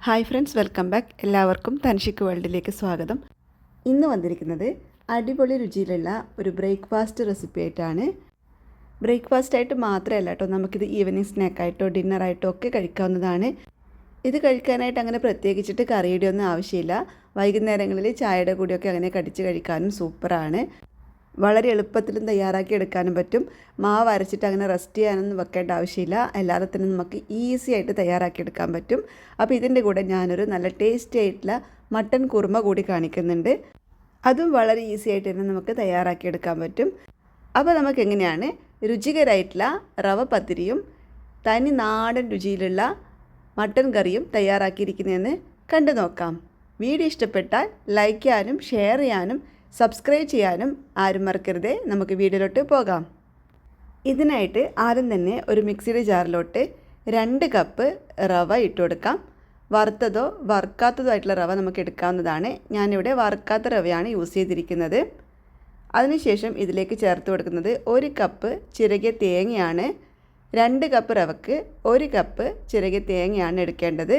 Hi friends, welcome back. എല്ലാവർക്കും തൻഷിക്ക് വേൾഡിലേക്ക് സ്വാഗതം. ഇന്ന് വന്നിരിക്കുന്നത് അടിപൊളി രുചിയിലുള്ള ഒരു ബ്രേക്ക്ഫാസ്റ്റ് റെസിപ്പി ആയിട്ടാണ്. ബ്രേക്ക്ഫാസ്റ്റായിട്ട് മാത്രമല്ല കേട്ടോ, നമുക്കിത് ഈവനിങ് സ്നാക്കായിട്ടോ ഡിന്നറായിട്ടോ ഒക്കെ കഴിക്കാവുന്നതാണ്. ഇത് കഴിക്കാനായിട്ട് അങ്ങനെ പ്രത്യേകിച്ചിട്ട് കറിയുടെ ഒന്നും ആവശ്യമില്ല. വൈകുന്നേരങ്ങളിൽ ചായയുടെ കൂടെയൊക്കെ അങ്ങനെ കടിച്ച് കഴിക്കാനും സൂപ്പറാണ്. വളരെ എളുപ്പത്തിലും തയ്യാറാക്കി എടുക്കാനും പറ്റും. മാവ് അരച്ചിട്ട് അങ്ങനെ റെസ്റ്റ് ചെയ്യാനൊന്നും വെക്കേണ്ട ആവശ്യമില്ല. അല്ലാതെ തന്നെ നമുക്ക് ഈസി ആയിട്ട് തയ്യാറാക്കി എടുക്കാൻ പറ്റും. അപ്പോൾ ഇതിൻ്റെ കൂടെ ഞാനൊരു നല്ല ടേസ്റ്റി ആയിട്ടുള്ള മട്ടൻ കുറുമ കൂടി കാണിക്കുന്നുണ്ട്. അതും വളരെ ഈസി ആയിട്ട് തന്നെ നമുക്ക് തയ്യാറാക്കി എടുക്കാൻ പറ്റും. അപ്പോൾ നമുക്ക് എങ്ങനെയാണ് രുചികരമായിട്ടുള്ള റവ പത്തിരിയും തനി നാടൻ രുചിയിലുള്ള മട്ടൻ കറിയും തയ്യാറാക്കിയിരിക്കുന്നതെന്ന് കണ്ടു നോക്കാം. വീഡിയോ ഇഷ്ടപ്പെട്ടാൽ ലൈക്ക് ചെയ്യാനും ഷെയർ ചെയ്യാനും സബ്സ്ക്രൈബ് ചെയ്യാനും ആരും മറക്കരുതേ. നമുക്ക് വീഡിയോയിലോട്ട് പോകാം. ഇതിനായിട്ട് ആദ്യം തന്നെ ഒരു മിക്സിയുടെ ജാറിലോട്ട് 2 കപ്പ് റവ ഇട്ട് കൊടുക്കാം. വറുത്തതോ വറുക്കാത്തതോ ആയിട്ടുള്ള റവ നമുക്ക് എടുക്കാവുന്നതാണ്. ഞാനിവിടെ വറുക്കാത്ത റവയാണ് യൂസ് ചെയ്തിരിക്കുന്നത്. അതിനുശേഷം ഇതിലേക്ക് ചേർത്ത് കൊടുക്കുന്നത് 1 കപ്പ് ചിരകിയ തേങ്ങയാണ്. 2 കപ്പ് റവക്ക് 1 കപ്പ് ചിരകിയ തേങ്ങയാണ് എടുക്കേണ്ടത്.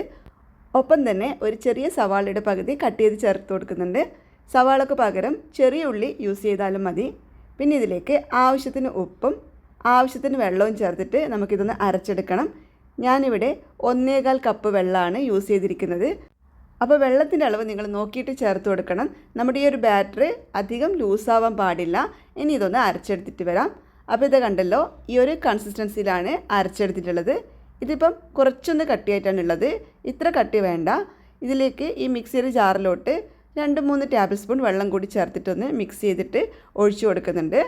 ഒപ്പം തന്നെ ഒരു ചെറിയ സവാളയുടെ പകുതി കട്ട് ചെയ്ത് ചേർത്ത് കൊടുക്കുന്നുണ്ട്. സവാളക്ക് പകരം ചെറിയ ഉള്ളി യൂസ് ചെയ്താലും മതി. പിന്നെ ഇതിലേക്ക് ആവശ്യത്തിന് ഉപ്പും ആവശ്യത്തിന് വെള്ളവും ചേർത്തിട്ട് നമുക്കിതൊന്ന് അരച്ചെടുക്കണം. ഞാനിവിടെ 1.25 കപ്പ് വെള്ളമാണ് യൂസ് ചെയ്തിരിക്കുന്നത്. അപ്പോൾ വെള്ളത്തിൻ്റെ അളവ് നിങ്ങൾ നോക്കിയിട്ട് ചേർത്ത് കൊടുക്കണം. നമ്മുടെ ഈ ഒരു ബാറ്റർ അധികം ലൂസാവാൻ പാടില്ല. ഇനി ഇതൊന്ന് അരച്ചെടുത്തിട്ട് വരാം. അപ്പോൾ ഇത് കണ്ടല്ലോ, ഈ ഒരു കൺസിസ്റ്റൻസിയിലാണ് അരച്ചെടുത്തിട്ടുള്ളത്. ഇതിപ്പം കുറച്ചൊന്ന് കട്ടിയായിട്ടാണുള്ളത്. ഇത്ര കട്ടി വേണ്ട. ഇതിലേക്ക് ഈ മിക്സിയുടെ ജാറിലോട്ട് 2-3 ടേബിൾ സ്പൂൺ വെള്ളം കൂടി ചേർത്തിട്ടൊന്ന് മിക്സ് ചെയ്തിട്ട് ഒഴിച്ചു കൊടുക്കുന്നുണ്ട്.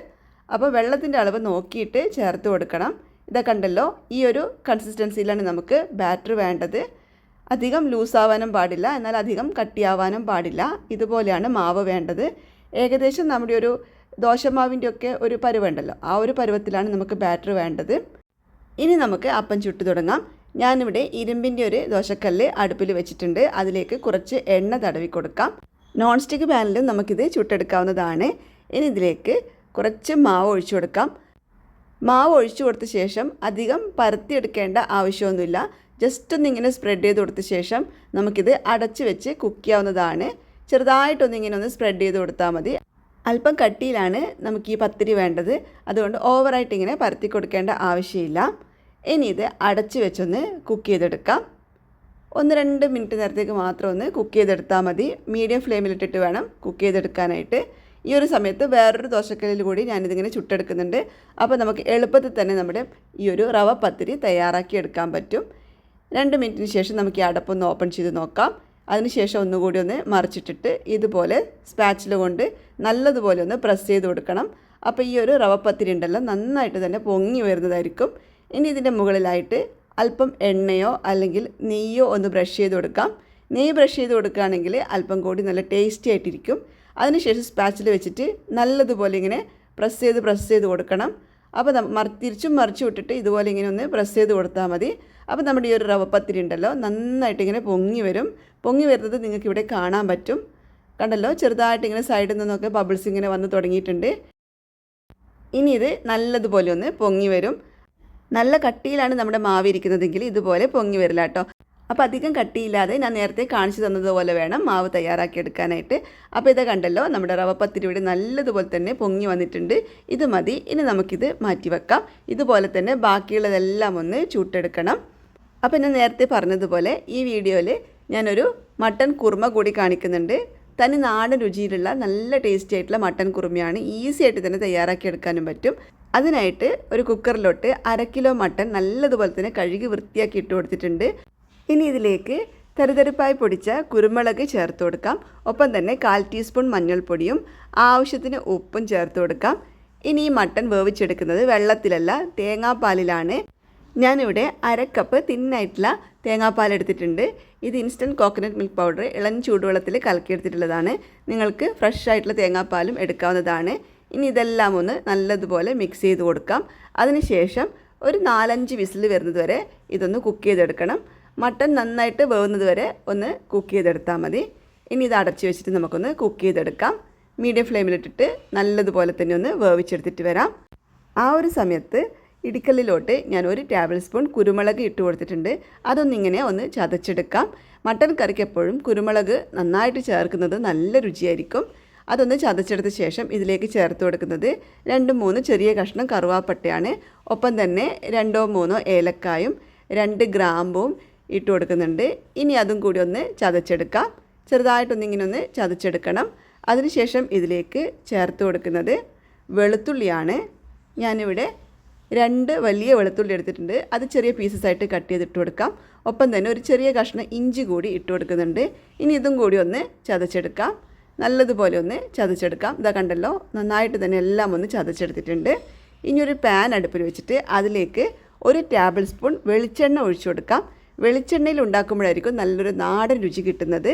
അപ്പോൾ വെള്ളത്തിൻ്റെ അളവ് നോക്കിയിട്ട് ചേർത്ത് കൊടുക്കണം. ഇതൊക്കെ കണ്ടല്ലോ, ഈ ഒരു കൺസിസ്റ്റൻസിയിലാണ് നമുക്ക് ബാറ്റർ വേണ്ടത്. അധികം ലൂസാവാനും പാടില്ല, എന്നാൽ അധികം കട്ടിയാവാനും പാടില്ല. ഇതുപോലെയാണ് മാവ് വേണ്ടത്. ഏകദേശം നമ്മുടെ ഒരു ദോശമാവിൻ്റെ ഒക്കെ ഒരു പരുവുണ്ടല്ലോ, ആ ഒരു പരുവത്തിലാണ് നമുക്ക് ബാറ്റർ വേണ്ടത്. ഇനി നമുക്ക് അപ്പം ചുട്ട് തുടങ്ങാം. ഞാനിവിടെ ഇരുമ്പിൻ്റെ ഒരു ദോശക്കല്ല് അടുപ്പിൽ വെച്ചിട്ടുണ്ട്. അതിലേക്ക് കുറച്ച് എണ്ണ തടവി കൊടുക്കാം. നോൺ സ്റ്റിക്ക് പാനിലും നമുക്കിത് ചുട്ടെടുക്കാവുന്നതാണ്. ഇനി ഇതിലേക്ക് കുറച്ച് മാവ് ഒഴിച്ചു കൊടുക്കാം. മാവ് ഒഴിച്ചു കൊടുത്ത ശേഷം അധികം പരത്തിയെടുക്കേണ്ട ആവശ്യമൊന്നുമില്ല. ജസ്റ്റ് ഒന്നിങ്ങനെ സ്പ്രെഡ് ചെയ്ത് കൊടുത്ത ശേഷം നമുക്കിത് അടച്ച് വെച്ച് കുക്ക് ചെയ്യാവുന്നതാണ്. ചെറുതായിട്ടൊന്നിങ്ങനെ ഒന്ന് സ്പ്രെഡ് ചെയ്ത് കൊടുത്താൽ മതി. അല്പം കട്ടിയിലാണ് നമുക്ക് ഈ പത്തിരി വേണ്ടത്. അതുകൊണ്ട് ഓവറായിട്ട് ഇങ്ങനെ പരത്തി കൊടുക്കേണ്ട ആവശ്യമില്ല. ഇനി ഇത് അടച്ച് വെച്ചൊന്ന് കുക്ക് ചെയ്തെടുക്കാം. 1-2 മിനിറ്റ് നേരത്തേക്ക് മാത്രം ഒന്ന് കുക്ക് ചെയ്തെടുത്താൽ മതി. മീഡിയം ഫ്ലെയിമിലിട്ടിട്ട് വേണം കുക്ക് ചെയ്തെടുക്കാനായിട്ട്. ഈ ഒരു സമയത്ത് വേറൊരു ദോശക്കല്ലിൽ കൂടി ഞാനിതിങ്ങനെ ചുട്ടെടുക്കുന്നുണ്ട്. അപ്പോൾ നമുക്ക് എളുപ്പത്തിൽ തന്നെ നമ്മുടെ ഈ ഒരു റവ പത്തിരി തയ്യാറാക്കി എടുക്കാൻ പറ്റും. 2 മിനിറ്റിന് ശേഷം നമുക്ക് ഈ അടപ്പൊന്ന് ഓപ്പൺ ചെയ്ത് നോക്കാം. അതിനുശേഷം ഒന്നുകൂടി ഒന്ന് മറിച്ചിട്ടിട്ട് ഇതുപോലെ സ്പാച്ചില കൊണ്ട് നല്ലതുപോലെ ഒന്ന് പ്രസ് ചെയ്ത് കൊടുക്കണം. അപ്പോൾ ഈ ഒരു റവ പത്തിരി ഉണ്ടല്ലോ, നന്നായിട്ട് തന്നെ പൊങ്ങി വരുന്നതായിരിക്കും. ഇനി ഇതിൻ്റെ മുകളിലായിട്ട് അല്പം എണ്ണയോ അല്ലെങ്കിൽ നെയ്യോ ഒന്ന് ബ്രഷ് ചെയ്ത് കൊടുക്കാം. നെയ്യ് ബ്രഷ് ചെയ്ത് കൊടുക്കുകയാണെങ്കിൽ അല്പം കൂടി നല്ല ടേസ്റ്റി ആയിട്ടിരിക്കും. അതിനുശേഷം സ്പാച്ചിൽ വെച്ചിട്ട് നല്ലതുപോലെ ഇങ്ങനെ പ്രസ് ചെയ്ത് കൊടുക്കണം. അപ്പോൾ തിരിച്ചും മറിച്ചും ഇട്ടിട്ട് ഇതുപോലെ ഇങ്ങനെ ഒന്ന് പ്രസ് ചെയ്ത് കൊടുത്താൽ മതി. അപ്പോൾ നമ്മുടെ ഈ ഒരു റവ പത്തിരി ഉണ്ടല്ലോ, നന്നായിട്ട് ഇങ്ങനെ പൊങ്ങി വരും. പൊങ്ങി വരുന്നത് നിങ്ങൾക്കിവിടെ കാണാൻ പറ്റും. കണ്ടല്ലോ, ചെറുതായിട്ട് ഇങ്ങനെ സൈഡിൽ നിന്നൊക്കെ ബബിൾസ് ഇങ്ങനെ വന്ന് തുടങ്ങിയിട്ടുണ്ട്. ഇനി ഇത് നല്ലതുപോലെ ഒന്ന് പൊങ്ങി വരും. നല്ല കട്ടിയിലാണ് നമ്മുടെ മാവ് ഇരിക്കുന്നതെങ്കിൽ ഇതുപോലെ പൊങ്ങി വരില്ല കേട്ടോ. അപ്പോൾ അധികം കട്ടിയില്ലാതെ ഞാൻ നേരത്തെ കാണിച്ചു തന്നതുപോലെ വേണം മാവ് തയ്യാറാക്കി എടുക്കാനായിട്ട്. അപ്പോൾ ഇത് കണ്ടല്ലോ, നമ്മുടെ റവ പത്തിരി ഇവിടെ നല്ലതുപോലെ തന്നെ പൊങ്ങി വന്നിട്ടുണ്ട്. ഇത് മതി. ഇനി നമുക്കിത് മാറ്റി വെക്കാം. ഇതുപോലെ തന്നെ ബാക്കിയുള്ളതെല്ലാം ഒന്ന് ചുട്ടെടുക്കണം. അപ്പോൾ ഞാൻ നേരത്തെ പറഞ്ഞതുപോലെ ഈ വീഡിയോയിൽ ഞാനൊരു മട്ടൻ കുറുമ കൂടി കാണിക്കുന്നുണ്ട്. തനി നാടൻ രുചിയിലുള്ള നല്ല ടേസ്റ്റി ആയിട്ടുള്ള മട്ടൻ കുറുമയാണ്. ഈസി ആയിട്ട് തന്നെ തയ്യാറാക്കി എടുക്കാനും പറ്റും. അതിനായിട്ട് ഒരു കുക്കറിലോട്ട് 1/2 കിലോ മട്ടൻ നല്ലതുപോലെ തന്നെ കഴുകി വൃത്തിയാക്കി ഇട്ട് കൊടുത്തിട്ടുണ്ട്. ഇനി ഇതിലേക്ക് തരിതരിപ്പായി പൊടിച്ച കുരുമുളക് ചേർത്ത് കൊടുക്കാം. ഒപ്പം തന്നെ 1/4 ടീസ്പൂൺ മഞ്ഞൾപ്പൊടിയും ആവശ്യത്തിന് ഉപ്പും ചേർത്ത് കൊടുക്കാം. ഇനി ഈ മട്ടൻ വേവിച്ചെടുക്കുന്നത് വെള്ളത്തിലല്ല, തേങ്ങാപ്പാലിലാണ്. ഞാനിവിടെ 1/2 കപ്പ് തിന്നായിട്ടുള്ള തേങ്ങാപ്പാൽ എടുത്തിട്ടുണ്ട്. ഇത് ഇൻസ്റ്റൻറ്റ് കോക്കനട്ട് മിൽക്ക് പൗഡർ ഇളം ചൂടുവെള്ളത്തിൽ കലക്കിയെടുത്തിട്ടുള്ളതാണ്. നിങ്ങൾക്ക് ഫ്രഷ് ആയിട്ടുള്ള തേങ്ങാപ്പാലും എടുക്കാവുന്നതാണ്. ഇനി ഇതെല്ലാം ഒന്ന് നല്ലതുപോലെ മിക്സ് ചെയ്ത് കൊടുക്കാം. അതിനുശേഷം ഒരു 4-5 വിസിൽ വരുന്നത് വരെ ഇതൊന്ന് കുക്ക് ചെയ്തെടുക്കണം. മട്ടൻ നന്നായിട്ട് വേവുന്നത് വരെ ഒന്ന് കുക്ക് ചെയ്തെടുത്താൽ മതി. ഇനി ഇത് അടച്ചു വെച്ചിട്ട് നമുക്കൊന്ന് കുക്ക് ചെയ്തെടുക്കാം. മീഡിയം ഫ്ലെയിമിലിട്ടിട്ട് നല്ലതുപോലെ തന്നെ ഒന്ന് വേവിച്ചെടുത്തിട്ട് വരാം. ആ ഒരു സമയത്ത് ഇടിക്കല്ലിലോട്ട് ഞാൻ 1 ടേബിൾ സ്പൂൺ കുരുമുളക് ഇട്ട് കൊടുത്തിട്ടുണ്ട്. അതൊന്നിങ്ങനെ ഒന്ന് ചതച്ചെടുക്കാം. മട്ടൻ കറിക്ക് എപ്പോഴും കുരുമുളക് നന്നായിട്ട് ചേർക്കുന്നത് നല്ല രുചിയായിരിക്കും. അതൊന്ന് ചതച്ചെടുത്ത ശേഷം ഇതിലേക്ക് ചേർത്ത് കൊടുക്കുന്നത് 2-3 ചെറിയ കഷ്ണം കറുവാപ്പട്ടയാണ്. ഒപ്പം തന്നെ 2-3 ഏലക്കായും 2 ഗ്രാമ്പും ഇട്ട് കൊടുക്കുന്നുണ്ട്. ഇനി അതും കൂടി ഒന്ന് ചതച്ചെടുക്കാം. ചെറുതായിട്ടൊന്നിങ്ങനെ ഒന്ന് ചതച്ചെടുക്കണം. അതിനുശേഷം ഇതിലേക്ക് ചേർത്ത് കൊടുക്കുന്നത് വെളുത്തുള്ളിയാണ്. ഞാനിവിടെ 2 വലിയ വെളുത്തുള്ളി എടുത്തിട്ടുണ്ട്. അത് ചെറിയ പീസസ് ആയിട്ട് കട്ട് ചെയ്തിട്ട് കൊടുക്കാം. ഒപ്പം തന്നെ ഒരു ചെറിയ കഷ്ണം ഇഞ്ചി കൂടി ഇട്ട് കൊടുക്കുന്നുണ്ട്. ഇനി ഇതും കൂടി ഒന്ന് ചതച്ചെടുക്കാം. നല്ലതുപോലെ ഒന്ന് ചതച്ചെടുക്കാം. ഇതാ കണ്ടല്ലോ, നന്നായിട്ട് തന്നെ എല്ലാം ഒന്ന് ചതച്ചെടുത്തിട്ടുണ്ട്. ഇനി ഒരു പാൻ അടുപ്പിൽ വെച്ചിട്ട് അതിലേക്ക് 1 ടേബിൾ സ്പൂൺ വെളിച്ചെണ്ണ ഒഴിച്ചു കൊടുക്കാം. വെളിച്ചെണ്ണയിൽ ഉണ്ടാക്കുമ്പോഴായിരിക്കും നല്ലൊരു നാടൻ രുചി കിട്ടുന്നത്.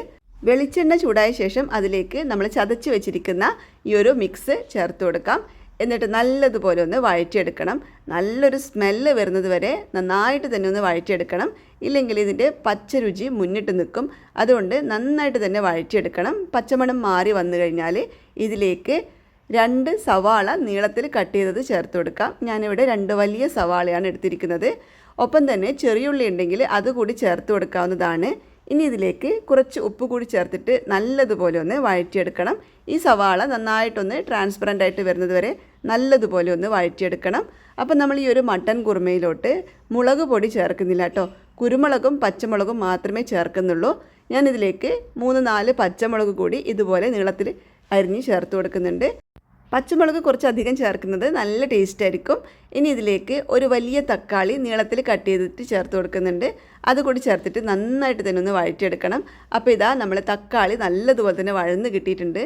വെളിച്ചെണ്ണ ചൂടായ ശേഷം അതിലേക്ക് നമ്മൾ ചതച്ച് വെച്ചിരിക്കുന്ന ഈ ഒരു മിക്സ് ചേർത്ത് കൊടുക്കാം. എന്നിട്ട് നല്ലതുപോലെ ഒന്ന് വഴറ്റിയെടുക്കണം. നല്ലൊരു സ്മെല്ല് വരുന്നത് വരെ നന്നായിട്ട് തന്നെ ഒന്ന് വഴറ്റിയെടുക്കണം. ഇല്ലെങ്കിൽ ഇതിൻ്റെ പച്ച രുചി മുന്നിട്ട് നിൽക്കും. അതുകൊണ്ട് നന്നായിട്ട് തന്നെ വഴറ്റിയെടുക്കണം. പച്ചമണം മാറി വന്നു കഴിഞ്ഞാൽ ഇതിലേക്ക് 2 സവാള നീളത്തിൽ കട്ട് ചെയ്തത് ചേർത്ത് കൊടുക്കാം. ഞാനിവിടെ 2 വലിയ സവാളയാണ് എടുത്തിരിക്കുന്നത്. ഒപ്പം തന്നെ ചെറിയുള്ളി ഉണ്ടെങ്കിൽ അതുകൂടി ചേർത്ത് കൊടുക്കാവുന്നതാണ്. ഇനി ഇതിലേക്ക് കുറച്ച് ഉപ്പ് കൂടി ചേർത്തിട്ട് നല്ലതുപോലെ ഒന്ന് വഴറ്റിയെടുക്കണം. ഈ സവാള നന്നായിട്ടൊന്ന് ട്രാൻസ്പെറൻ്റ് ആയിട്ട് വരുന്നത് വരെ നല്ലതുപോലെ ഒന്ന് വഴറ്റിയെടുക്കണം. അപ്പം നമ്മൾ ഈ ഒരു മട്ടൻ കുറുമയിലോട്ട് മുളക് പൊടി ചേർക്കുന്നില്ല കേട്ടോ. കുരുമുളകും പച്ചമുളകും മാത്രമേ ചേർക്കുന്നുള്ളൂ. ഞാനിതിലേക്ക് 3-4 പച്ചമുളക് കൂടി ഇതുപോലെ നീളത്തിൽ അരിഞ്ഞ് ചേർത്ത് കൊടുക്കുന്നുണ്ട്. പച്ചമുളക് കുറച്ചധികം ചേർക്കുന്നത് നല്ല ടേസ്റ്റ് ആയിരിക്കും. ഇനി ഇതിലേക്ക് ഒരു വലിയ തക്കാളി നീളത്തിൽ കട്ട് ചെയ്തിട്ട് ചേർത്ത് കൊടുക്കുന്നുണ്ട്. അതുകൂടി ചേർത്തിട്ട് നന്നായിട്ട് തന്നെ ഒന്ന് വഴറ്റിയെടുക്കണം. അപ്പോൾ ഇതാ നമ്മൾ തക്കാളി നല്ലതുപോലെ തന്നെ വഴന്ന് കിട്ടിയിട്ടുണ്ട്.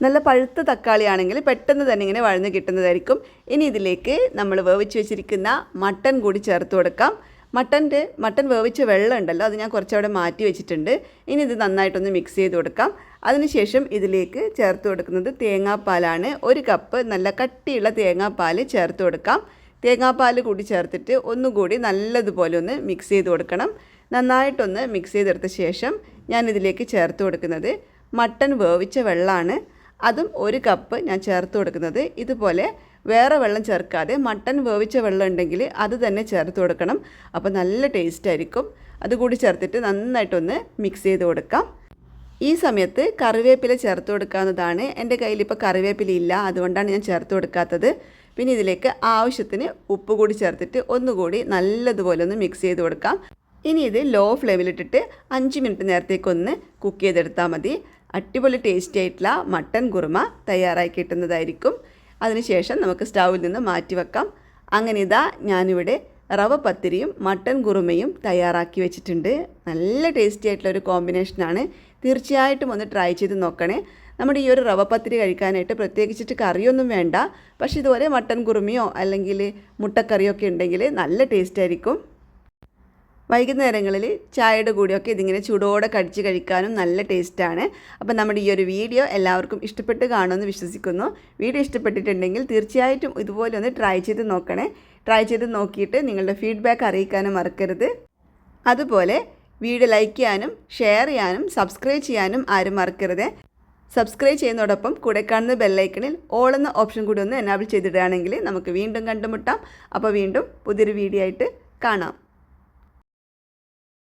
നല്ല പഴുത്ത തക്കാളി ആണെങ്കിൽ പെട്ടെന്ന് തന്നെ ഇങ്ങനെ വഴന്ന് കിട്ടുന്നതായിരിക്കും. ഇനി ഇതിലേക്ക് നമ്മൾ വേവിച്ച് വെച്ചിരിക്കുന്ന മട്ടൻ കൂടി ചേർത്ത് കൊടുക്കാം. മട്ടൻ വേവിച്ച വെള്ളം ഉണ്ടല്ലോ, അത് ഞാൻ കുറച്ചവിടെ മാറ്റി വെച്ചിട്ടുണ്ട്. ഇനി ഇത് നന്നായിട്ടൊന്ന് മിക്സ് ചെയ്ത് കൊടുക്കാം. അതിനുശേഷം ഇതിലേക്ക് ചേർത്ത് കൊടുക്കുന്നത് തേങ്ങാപ്പാലാണ്. 1 കപ്പ് നല്ല കട്ടിയുള്ള തേങ്ങാപ്പാൽ ചേർത്ത് കൊടുക്കാം. തേങ്ങാപ്പാൽ കൂടി ചേർത്തിട്ട് ഒന്നുകൂടി നല്ലതുപോലെ ഒന്ന് മിക്സ് ചെയ്ത് കൊടുക്കണം. നന്നായിട്ടൊന്ന് മിക്സ് ചെയ്തെടുത്ത ശേഷം ഞാനിതിലേക്ക് ചേർത്ത് കൊടുക്കുന്നത് മട്ടൻ വേവിച്ച വെള്ളമാണ്. അതും 1 കപ്പ് ഞാൻ ചേർത്ത് കൊടുക്കുന്നത്. ഇതുപോലെ വേറെ വെള്ളം ചേർക്കാതെ മട്ടൻ വേവിച്ച വെള്ളം ഉണ്ടെങ്കിൽ അത് തന്നെ ചേർത്ത് കൊടുക്കണം. അപ്പോൾ നല്ല ടേസ്റ്റ് ആയിരിക്കും. അതുകൂടി ചേർത്തിട്ട് നന്നായിട്ടൊന്ന് മിക്സ് ചെയ്ത് കൊടുക്കാം. ഈ സമയത്ത് കറിവേപ്പില ചേർത്ത് കൊടുക്കാവുന്നതാണ്. എൻ്റെ കയ്യിലിപ്പോൾ കറിവേപ്പില ഇല്ല, അതുകൊണ്ടാണ് ഞാൻ ചേർത്ത് കൊടുക്കാത്തത്. പിന്നെ ഇതിലേക്ക് ആവശ്യത്തിന് ഉപ്പ് കൂടി ചേർത്തിട്ട് ഒന്നുകൂടി നല്ലതുപോലെ ഒന്ന് മിക്സ് ചെയ്ത് കൊടുക്കാം. ഇനി ഇത് ലോ ഫ്ലെയിമിലിട്ടിട്ട് 5 മിനിറ്റ് നേരത്തേക്കൊന്ന് കുക്ക് ചെയ്തെടുത്താൽ മതി. അടിപൊളി ടേസ്റ്റി ആയിട്ടുള്ള മട്ടൻ കുറുമ തയ്യാറായി കിട്ടുന്നതായിരിക്കും. അതിനുശേഷം നമുക്ക് സ്റ്റൗവിൽ നിന്ന് മാറ്റി വെക്കാം. അങ്ങനെ ഇതാ ഞാനിവിടെ റവ പത്തിരിയും മട്ടൻ കുറുമയും തയ്യാറാക്കി വെച്ചിട്ടുണ്ട്. നല്ല ടേസ്റ്റി ആയിട്ടുള്ള ഒരു കോമ്പിനേഷനാണ്. തീർച്ചയായിട്ടും ഒന്ന് ട്രൈ ചെയ്ത് നോക്കണേ. നമ്മുടെ ഈ ഒരു റവ പത്തിരി കഴിക്കാനായിട്ട് പ്രത്യേകിച്ചിട്ട് കറിയൊന്നും വേണ്ട. പക്ഷേ ഇതുപോലെ മട്ടൻ കുറുമയോ അല്ലെങ്കിൽ മുട്ടക്കറിയോ ഒക്കെ ഉണ്ടെങ്കിൽ നല്ല ടേസ്റ്റ് ആയിരിക്കും. വൈകുന്നേരങ്ങളിൽ ചായയുടെ കൂടെയൊക്കെ ഇതിങ്ങനെ ചൂടോടെ കടിച്ച് കഴിക്കാനും നല്ല ടേസ്റ്റാണ്. അപ്പോൾ നമ്മുടെ ഈ ഒരു വീഡിയോ എല്ലാവർക്കും ഇഷ്ടപ്പെട്ട് കാണുമെന്ന് വിശ്വസിക്കുന്നു. വീഡിയോ ഇഷ്ടപ്പെട്ടിട്ടുണ്ടെങ്കിൽ തീർച്ചയായിട്ടും ഇതുപോലെ ഒന്ന് ട്രൈ ചെയ്ത് നോക്കണേ. ട്രൈ ചെയ്ത് നോക്കിയിട്ട് നിങ്ങളുടെ ഫീഡ്ബാക്ക് അറിയിക്കാനും മറക്കരുത്. അതുപോലെ വീഡിയോ ലൈക്ക് ചെയ്യാനും ഷെയർ ചെയ്യാനും സബ്സ്ക്രൈബ് ചെയ്യാനും ആരും മറക്കരുത്. സബ്സ്ക്രൈബ് ചെയ്യുന്നതോടൊപ്പം കൂടെ കാണുന്ന ബെല്ലൈക്കണിൽ ഓൾ എന്ന ഓപ്ഷൻ കൂടി ഒന്ന് എനാബിൾ ചെയ്തിടുകയാണെങ്കിൽ നമുക്ക് വീണ്ടും കണ്ടുമുട്ടാം. അപ്പോൾ വീണ്ടും പുതിയൊരു വീഡിയോ ആയിട്ട് കാണാം.